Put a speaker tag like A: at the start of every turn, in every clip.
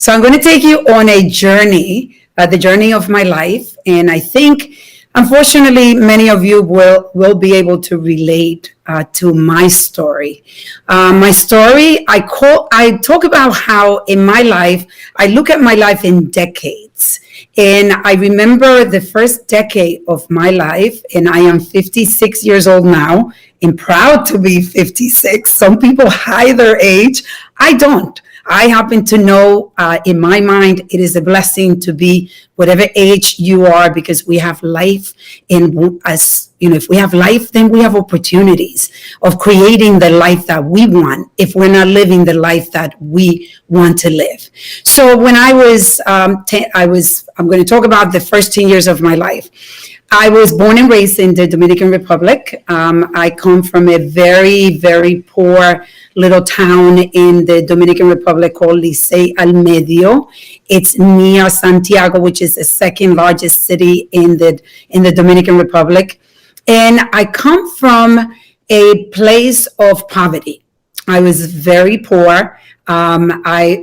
A: So I'm going to take you on a journey, the journey of my life. And I think, unfortunately, many of you will be able to relate to my story. I talk about how in my life, I look at my life in decades. And I remember the first decade of my life, and I am 56 years old now, and proud to be 56. Some people hide their age. I don't. I happen to know in my mind, it is a blessing to be whatever age you are, because we have life. And as you know, if we have life, then we have opportunities of creating the life that we want if we're not living the life that we want to live. So when I'm going to talk about the first 10 years of my life. I was born and raised in the Dominican Republic. I come from a very, very poor little town in the Dominican Republic called Licey al Medio. It's near Santiago, which is the second largest city in the Dominican Republic. And I come from a place of poverty. I was very poor.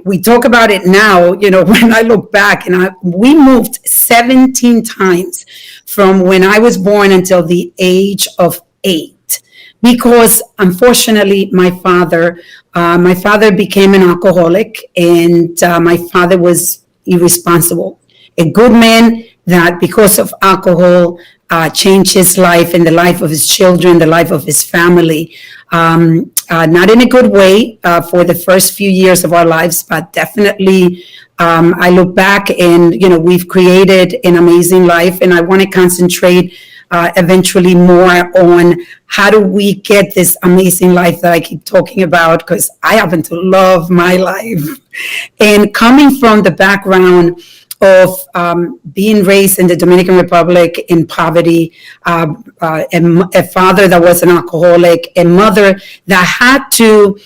A: We talk about it now, when I look back, and we moved 17 times from when I was born until the age of 8, because unfortunately my father became an alcoholic, and my father was irresponsible. A good man that, because of alcohol, changed his life and the life of his children, the life of his family. Not in a good way for the first few years of our lives, but definitely I look back and, we've created an amazing life, and I want to concentrate eventually more on how do we get this amazing life that I keep talking about, because I happen to love my life. And coming from the background of being raised in the Dominican Republic in poverty, a father that was an alcoholic, a mother that had to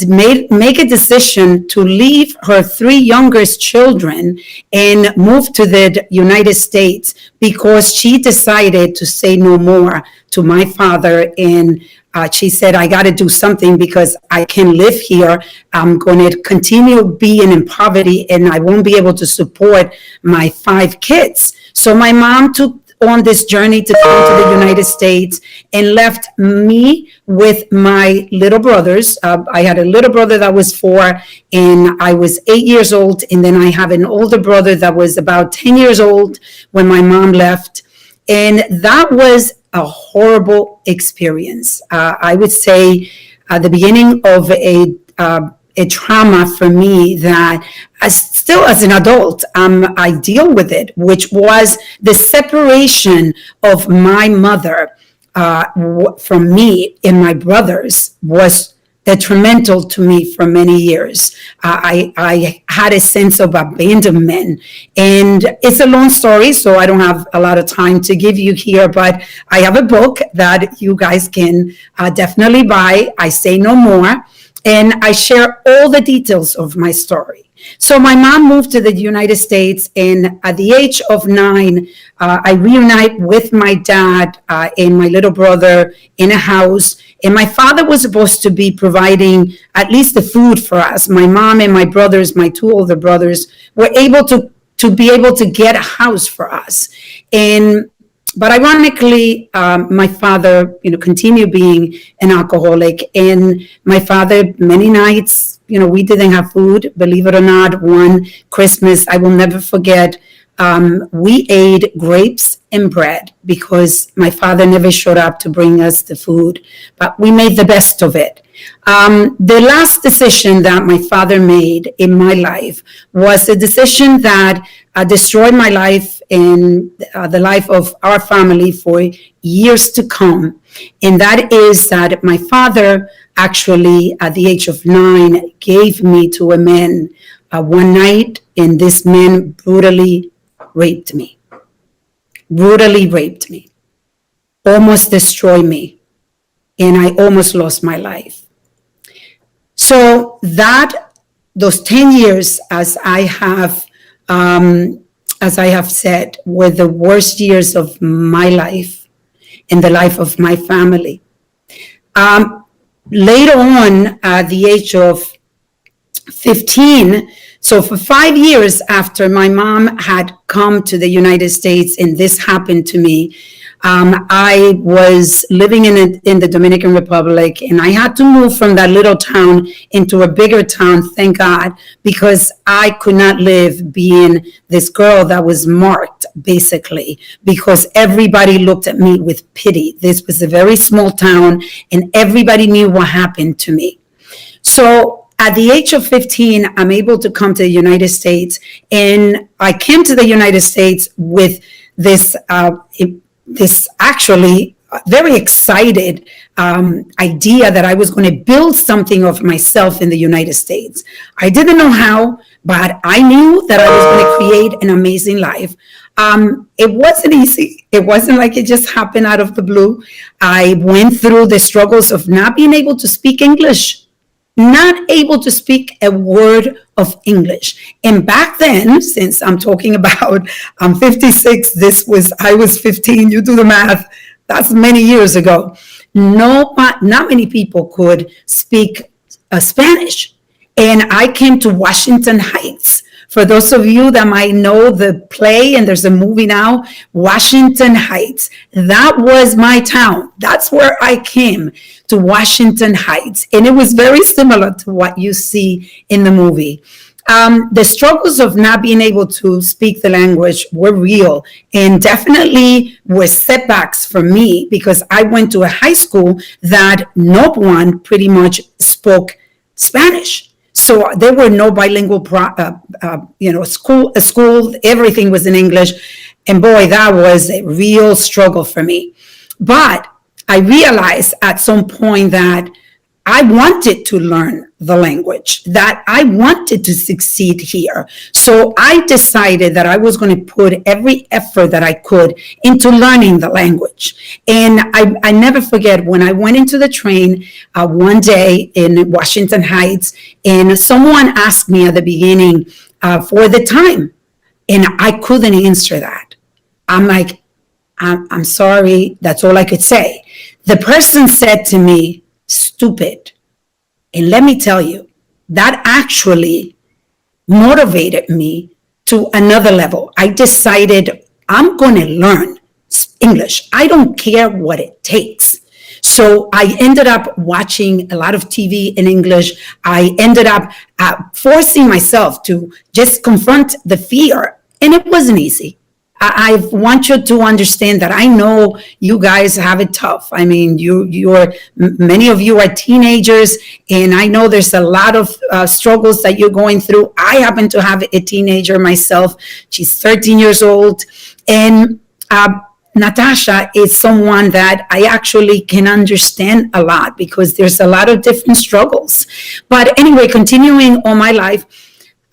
A: make a decision to leave her 3 youngest children and move to the United States because she decided to say no more to my father. And she said, I got to do something because I can't live here. I'm going to continue being in poverty, and I won't be able to support my 5 kids. So my mom took on this journey to come to the United States and left me with my little brothers. I had a little brother that was 4, and I was 8 years old. And then I have an older brother that was about 10 years old when my mom left. And that was a horrible experience. I would say the beginning of a trauma for me that still as an adult, I deal with it, which was the separation of my mother from me and my brothers was detrimental to me for many years. I had a sense of abandonment, and it's a long story, so I don't have a lot of time to give you here, but I have a book that you guys can definitely buy. I Say No More, and I share all the details of my story. So my mom moved to the United States, and at the age of 9, I reunite with my dad and my little brother in a house. And my father was supposed to be providing at least the food for us. My mom and my brothers, my 2 older brothers, were able to be able to get a house for us. But ironically, my father, continued being an alcoholic. And my father, many nights, we didn't have food. Believe it or not, one Christmas, I will never forget, we ate grapes and bread because my father never showed up to bring us the food. But we made the best of it. The last decision that my father made in my life was a decision that destroyed my life and the life of our family for years to come. And that is that my father actually, at the age of 9, gave me to a man one night, and this man brutally raped me, almost destroyed me, and I almost lost my life. So those 10 years, as I have said, were the worst years of my life and the life of my family. Later on, at the age of 15, So for 5 years after my mom had come to the United States and this happened to me, I was living in the Dominican Republic, and I had to move from that little town into a bigger town, thank God, because I could not live being this girl that was marked, basically, because everybody looked at me with pity. This was a very small town, and everybody knew what happened to me. So at the age of 15, I'm able to come to the United States, and I came to the United States with this actually very excited idea that I was going to build something of myself in the United States. I didn't know how, but I knew that I was going to create an amazing life. It wasn't easy. It wasn't like it just happened out of the blue. I went through the struggles of not being able to speak English, not able to speak a word of English. And back then, since I'm talking about, I'm 56, I was 15, you do the math, that's many years ago. Not many people could speak Spanish. And I came to Washington Heights. For those of you that might know the play, and there's a movie now, Washington Heights, that was my town. That's where I came, to Washington Heights. And it was very similar to what you see in the movie. The struggles of not being able to speak the language were real and definitely were setbacks for me, because I went to a high school that no one pretty much spoke Spanish. So there were no bilingual, school, everything was in English. And boy, that was a real struggle for me. But I realized at some point that I wanted to learn the language, that I wanted to succeed here. So I decided that I was going to put every effort that I could into learning the language. And I never forget when I went into the train one day in Washington Heights, and someone asked me at the beginning for the time, and I couldn't answer that. I'm like, I'm sorry, that's all I could say. The person said to me, stupid. And let me tell you, that actually motivated me to another level. I decided I'm going to learn English. I don't care what it takes. So I ended up watching a lot of TV in English. I ended up forcing myself to just confront the fear. And it wasn't easy. I want you to understand that I know you guys have it tough. I mean, many of you are teenagers, and I know there's a lot of struggles that you're going through. I happen to have a teenager myself. She's 13 years old. And Natasha is someone that I actually can understand a lot, because there's a lot of different struggles. But anyway, continuing on my life,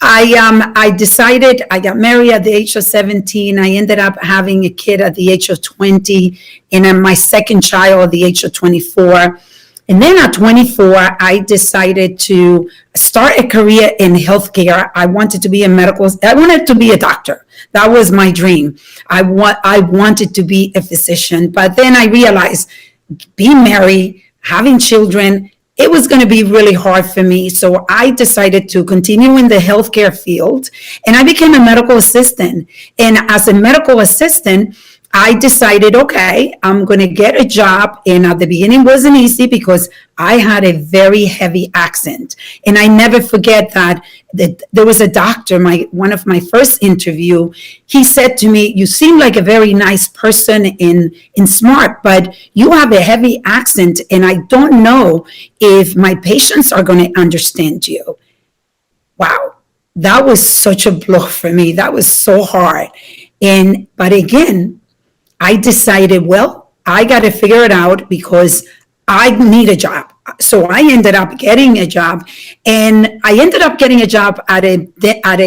A: I decided, I got married at the age of 17. I ended up having a kid at the age of 20, and then my second child at the age of 24. And then at 24, I decided to start a career in healthcare. I wanted to be a doctor. That was my dream. I wanted to be a physician. But then I realized being married, having children, it was going to be really hard for me. So I decided to continue in the healthcare field, and I became a medical assistant. And as a medical assistant, I decided, okay, I'm going to get a job. And at the beginning it wasn't easy because I had a very heavy accent. And I never forget that there was a doctor, one of my first interview, he said to me, you seem like a very nice person and smart, but you have a heavy accent, and I don't know if my patients are going to understand you. Wow, that was such a blow for me. That was so hard. But again, I decided, well, I got to figure it out because I need a job. So I ended up getting a job, and I ended up getting a job at a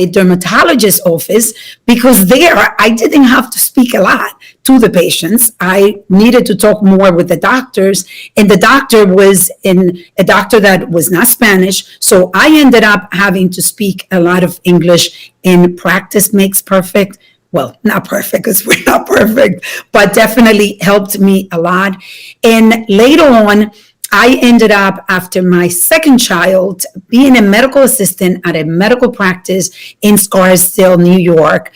A: dermatologist's office, because there I didn't have to speak a lot to the patients. I needed to talk more with the doctors, and the doctor was a doctor that was not Spanish. So I ended up having to speak a lot of English, and practice makes perfect. Well, not perfect because we're not perfect, but definitely helped me a lot. And later on, I ended up, after my second child, being a medical assistant at a medical practice in Scarsdale, New York,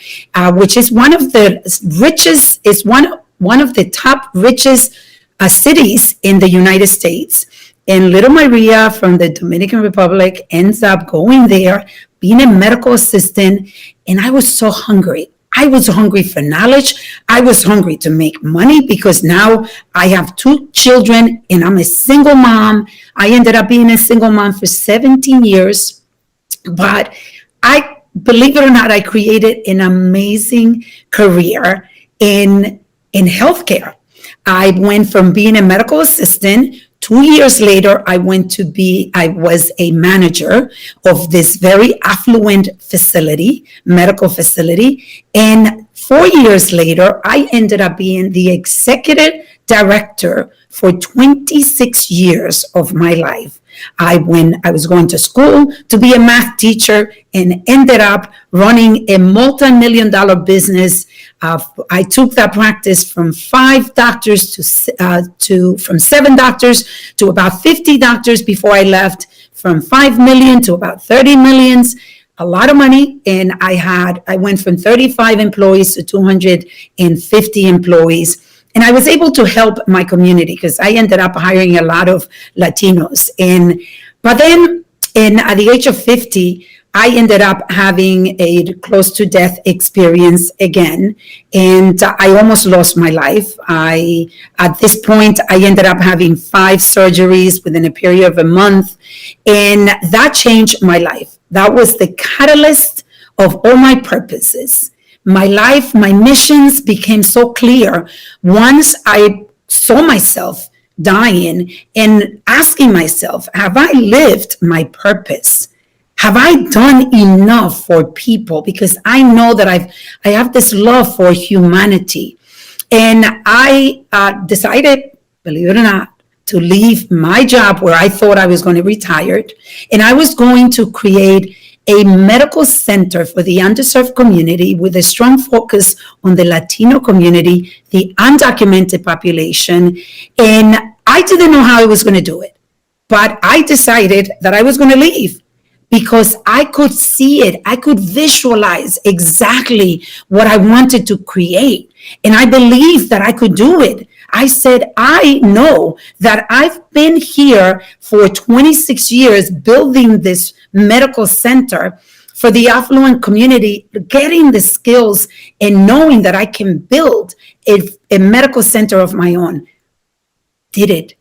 A: which is one of the richest, is one of the top richest cities in the United States. And little Maria from the Dominican Republic ends up going there, being a medical assistant, and I was so hungry. I was hungry for knowledge. I was hungry to make money because now I have two children and I'm a single mom. I ended up being a single mom for 17 years. But I, believe it or not, I created an amazing career in healthcare. I went from being a medical assistant. 2 years later, I was a manager of this very affluent facility, medical facility. And 4 years later, I ended up being the executive director for 26 years of my life. When I was going to school to be a math teacher and ended up running a multi-million-dollar business. I took that practice from 5 doctors from 7 doctors to about 50 doctors before I left, from 5 million to about 30 millions. A lot of money. And I went from 35 employees to 250 employees. And I was able to help my community because I ended up hiring a lot of Latinos. But then at the age of 50, I ended up having a close to death experience again. And I almost lost my life. At this point, I ended up having 5 surgeries within a period of a month. And that changed my life. That was the catalyst of all my purposes. My life, my missions became so clear once I saw myself dying and asking myself, have I lived my purpose? Have I done enough for people? Because I know that I have this love for humanity. And I decided, believe it or not, to leave my job where I thought I was going to retire. And I was going to create a medical center for the underserved community with a strong focus on the Latino community, the undocumented population. And I didn't know how I was going to do it, but I decided that I was going to leave because I could see it. I could visualize exactly what I wanted to create. And I believed that I could do it. I said, I know that I've been here for 26 years building this medical center for the affluent community, getting the skills and knowing that I can build a medical center of my own. Did it.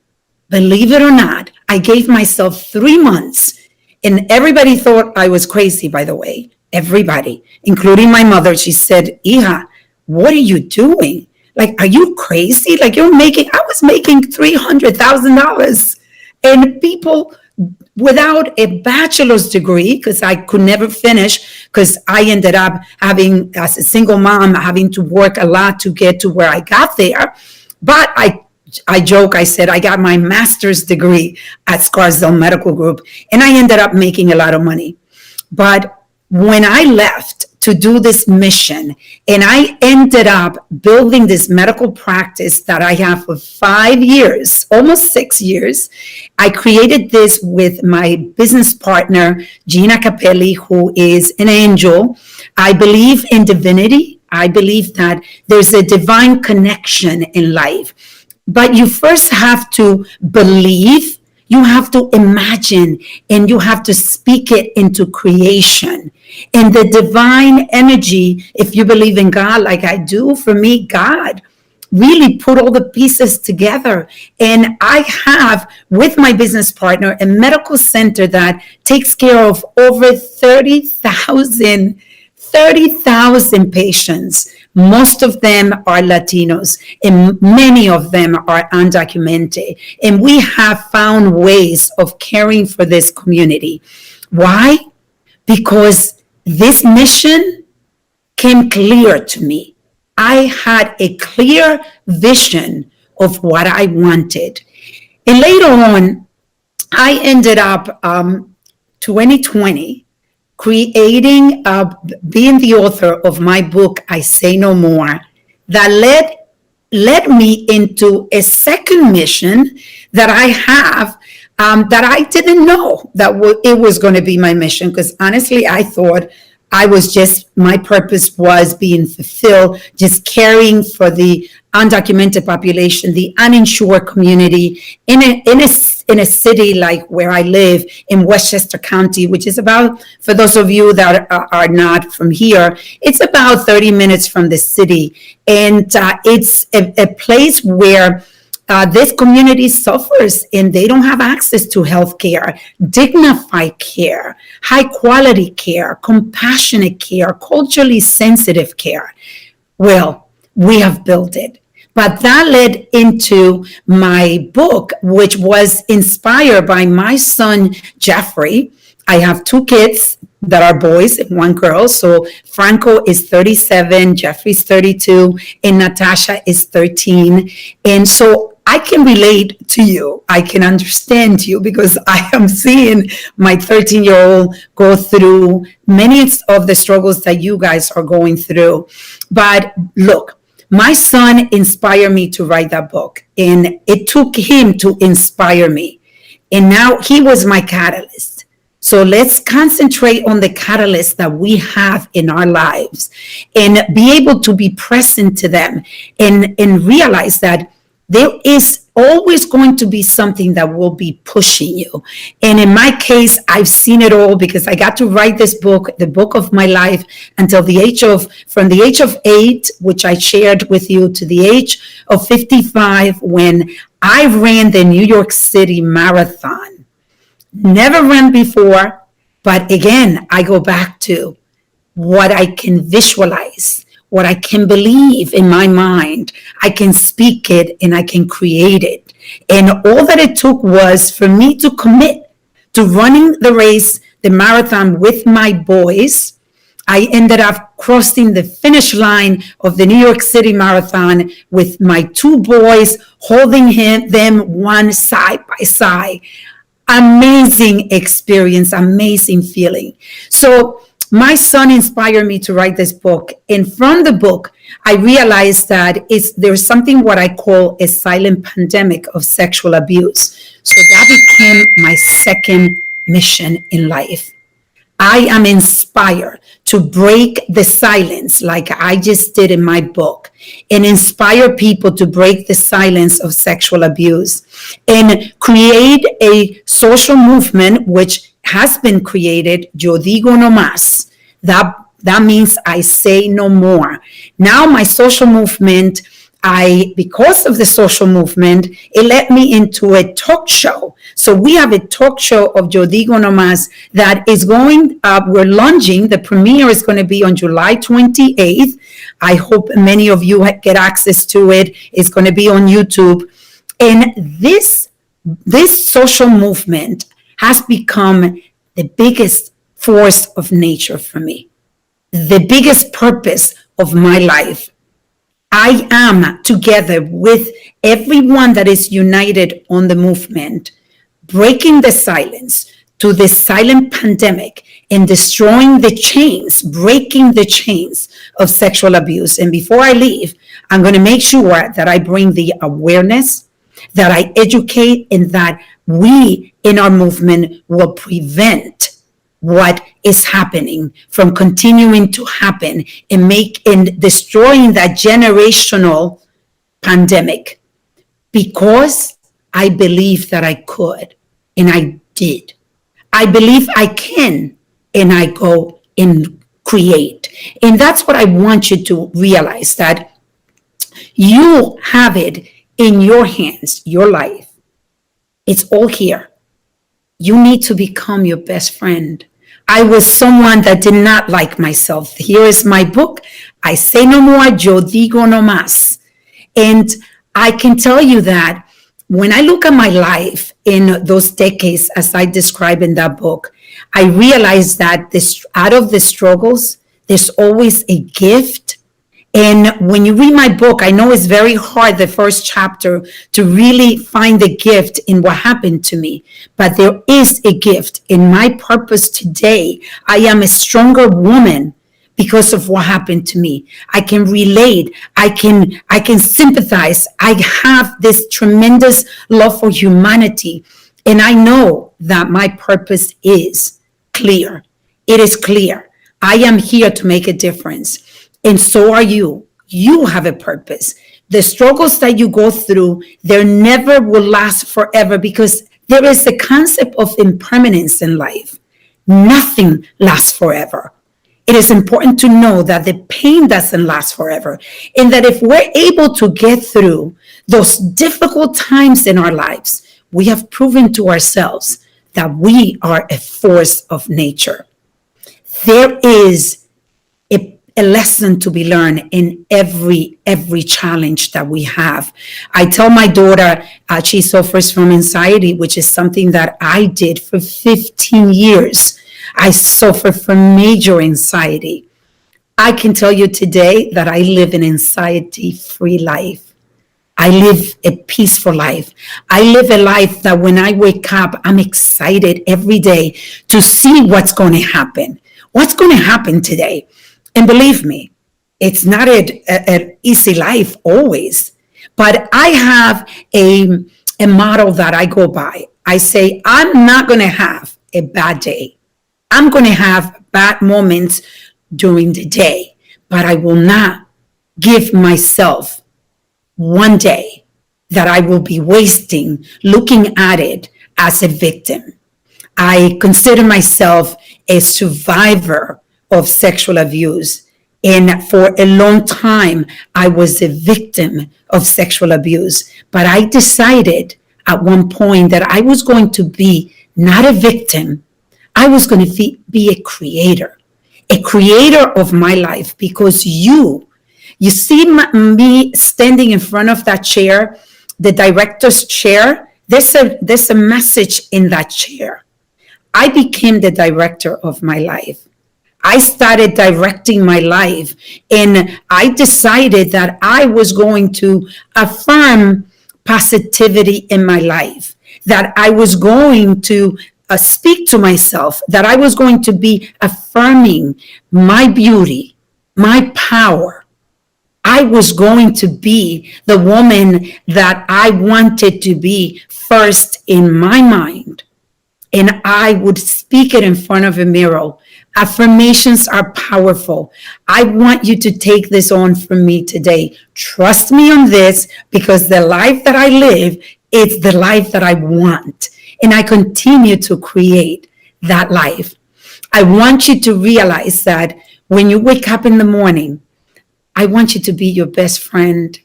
A: Believe it or not, I gave myself 3 months, and everybody thought I was crazy, by the way. Everybody, including my mother. She said, Hija, what are you doing? Like, are you crazy? Like, I was making $300,000, and people without a bachelor's degree, because I could never finish, because I ended up having, as a single mom, having to work a lot to get to where I got there. But I joke, I said I got my master's degree at Scarsdale Medical Group, and I ended up making a lot of money. But when I left to do this mission, and I ended up building this medical practice that I have for 5 years, almost 6 years. I created this with my business partner, Gina Capelli, who is an angel. I believe in divinity. I believe that there's a divine connection in life. But you first have to believe, you have to imagine, and you have to speak it into creation. And the divine energy, if you believe in God like I do, for me, God really put all the pieces together. And I have, with my business partner, a medical center that takes care of over 30,000 patients. Most of them are Latinos, and many of them are undocumented. And we have found ways of caring for this community. Why? Because this mission came clear to me. I had a clear vision of what I wanted. And later on, I ended up 2020 being the author of my book, I Say No More, that led led me into a second mission that I have, that I didn't know that it was going to be my mission. Because honestly, I thought my purpose was being fulfilled, just caring for the undocumented population, the uninsured community in a city like where I live in Westchester County, which is about, for those of you that are not from here, it's about 30 minutes from the city. And it's a place where this community suffers and they don't have access to health care, dignified care, high quality care, compassionate care, culturally sensitive care. Well, we have built it. But that led into my book, which was inspired by my son, Jeffrey. I have two kids that are boys and one girl. So Franco is 37, Jeffrey's 32, and Natasha is 13. And so I can relate to you. I can understand you because I am seeing my 13-year-old go through many of the struggles that you guys are going through. But look, my son inspired me to write that book, and it took him to inspire me. And now he was my catalyst. So let's concentrate on the catalyst that we have in our lives and be able to be present to them and realize that there is always going to be something that will be pushing you. And in my case, I've seen it all because I got to write this book, the book of my life, from the age of 8, which I shared with you, to the age of 55, when I ran the New York City Marathon. Never ran before, but again, I go back to what I can visualize, what I can believe in my mind. I can speak it and I can create it. And all that it took was for me to commit to running the race, the marathon, with my boys. I ended up crossing the finish line of the New York City Marathon with my two boys, holding them one side by side. Amazing experience, amazing feeling. So my son inspired me to write this book. And from the book, I realized that there's something what I call a silent pandemic of sexual abuse. So that became my second mission in life. I am inspired to break the silence like I just did in my book and inspire people to break the silence of sexual abuse and create a social movement which has been created, Yo Digo No Más. That means I say no more. Now my social movement, because of the social movement, it led me into a talk show. So we have a talk show of Yo Digo No Más that is going, we're launching. The premiere is going to be on July 28th. I hope many of you get access to it. It's going to be on YouTube. And this social movement has become the biggest force of nature for me, the biggest purpose of my life. I am, together with everyone that is united on the movement, breaking the silence to the silent pandemic and destroying the chains, breaking the chains of sexual abuse. And before I leave, I'm going to make sure that I bring the awareness, that I educate, and that we in our movement will prevent what is happening from continuing to happen and destroying that generational pandemic, because I believe that I could and I did. I believe I can and I go and create. And that's what I want you to realize, that you have it in your hands, your life. It's all here. You need to become your best friend. I was someone that did not like myself. Here is my book. I say no more, yo digo no más. And I can tell you that when I look at my life in those decades, as I describe in that book, I realize that out of the struggles, there's always a gift. And when you read my book, I know it's very hard, the first chapter, to really find the gift in what happened to me. But there is a gift in my purpose today. I am a stronger woman because of what happened to me. I can relate. I can sympathize. I have this tremendous love for humanity. And I know that my purpose is clear. It is clear. I am here to make a difference. And so are you. You have a purpose. The struggles that you go through, they never will last forever because there is the concept of impermanence in life. Nothing lasts forever. It is important to know that the pain doesn't last forever, and that if we're able to get through those difficult times in our lives, we have proven to ourselves that we are a force of nature. There is a lesson to be learned in every challenge that we have. I tell my daughter, she suffers from anxiety, which is something that I did for 15 years. I suffer from major anxiety. I can tell you today that I live an anxiety-free life. I live a peaceful life. I live a life that when I wake up, I'm excited every day to see what's going to happen. What's going to happen today? And believe me, it's not an easy life always. But I have a model that I go by. I say, I'm not going to have a bad day. I'm going to have bad moments during the day, but I will not give myself one day that I will be wasting looking at it as a victim. I consider myself a survivor of sexual abuse. And for a long time, I was a victim of sexual abuse. But I decided at one point that I was going to be not a victim. I was going to be a creator of my life, because you see me standing in front of that chair, the director's chair. There's a message in that chair. I became the director of my life. I started directing my life, and I decided that I was going to affirm positivity in my life, that I was going to speak to myself, that I was going to be affirming my beauty, my power. I was going to be the woman that I wanted to be first in my mind. And I would speak it in front of a mirror. Affirmations are powerful. I want you to take this on from me today. Trust me on this, because the life that I live, it's the life that I want. And I continue to create that life. I want you to realize that when you wake up in the morning, I want you to be your best friend.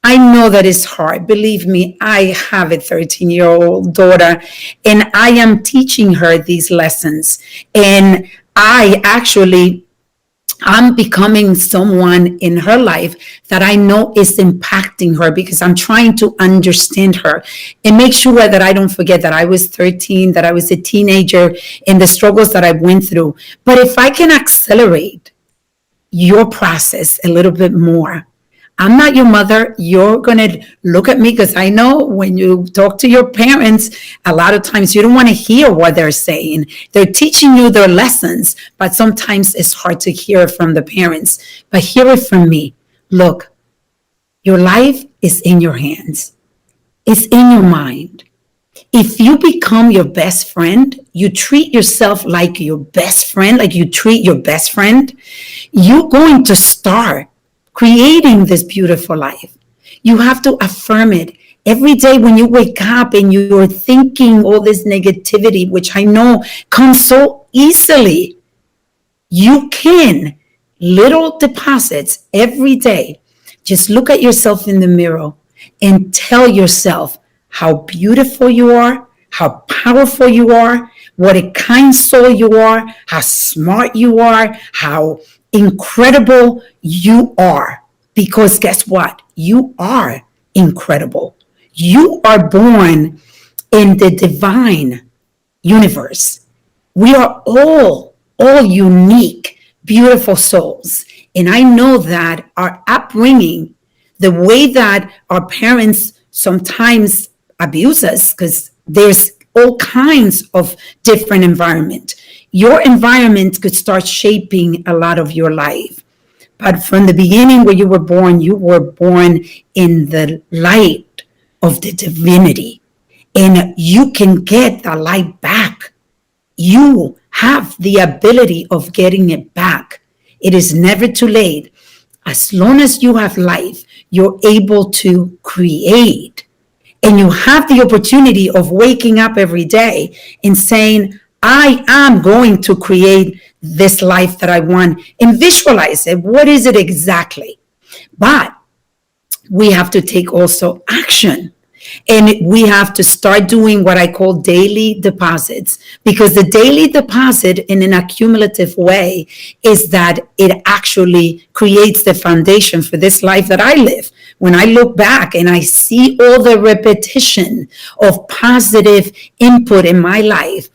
A: I know that it's hard. Believe me, I have a 13-year-old daughter, and I am teaching her these lessons. And I'm becoming someone in her life that I know is impacting her, because I'm trying to understand her and make sure that I don't forget that I was 13, that I was a teenager, and the struggles that I went through. But if I can accelerate your process a little bit more, I'm not your mother. You're going to look at me, because I know when you talk to your parents, a lot of times you don't want to hear what they're saying. They're teaching you their lessons, but sometimes it's hard to hear from the parents. But hear it from me. Look, your life is in your hands. It's in your mind. If you become your best friend, you treat yourself like your best friend, like you treat your best friend, you're going to start creating this beautiful life. You have to affirm it every day when you wake up and you're thinking all this negativity, which I know comes so easily. You can, little deposits every day. Just look at yourself in the mirror and tell yourself how beautiful you are, how powerful you are, what a kind soul you are, how smart you are, how incredible you are. Because guess what? You are incredible. You are born in the divine universe. We are all unique, beautiful souls. And I know that our upbringing, the way that our parents sometimes abuse us, because there's all kinds of different environment. your environment could start shaping a lot of your life. But from the beginning where you were born in the light of the divinity. And you can get the light back. You have the ability of getting it back. It is never too late. As long as you have life, you're able to create. And you have the opportunity of waking up every day and saying, I am going to create this life that I want, and visualize it. What is it exactly? But we have to take also action. And we have to start doing what I call daily deposits, because the daily deposit in an accumulative way is that it actually creates the foundation for this life that I live. When I look back and I see all the repetition of positive input in my life,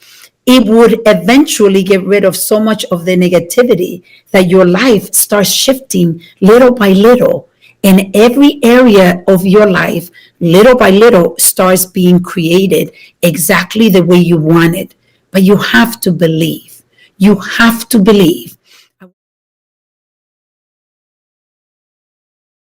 A: it would eventually get rid of so much of the negativity that your life starts shifting little by little. And every area of your life, little by little, starts being created exactly the way you want it. But you have to believe. You have to believe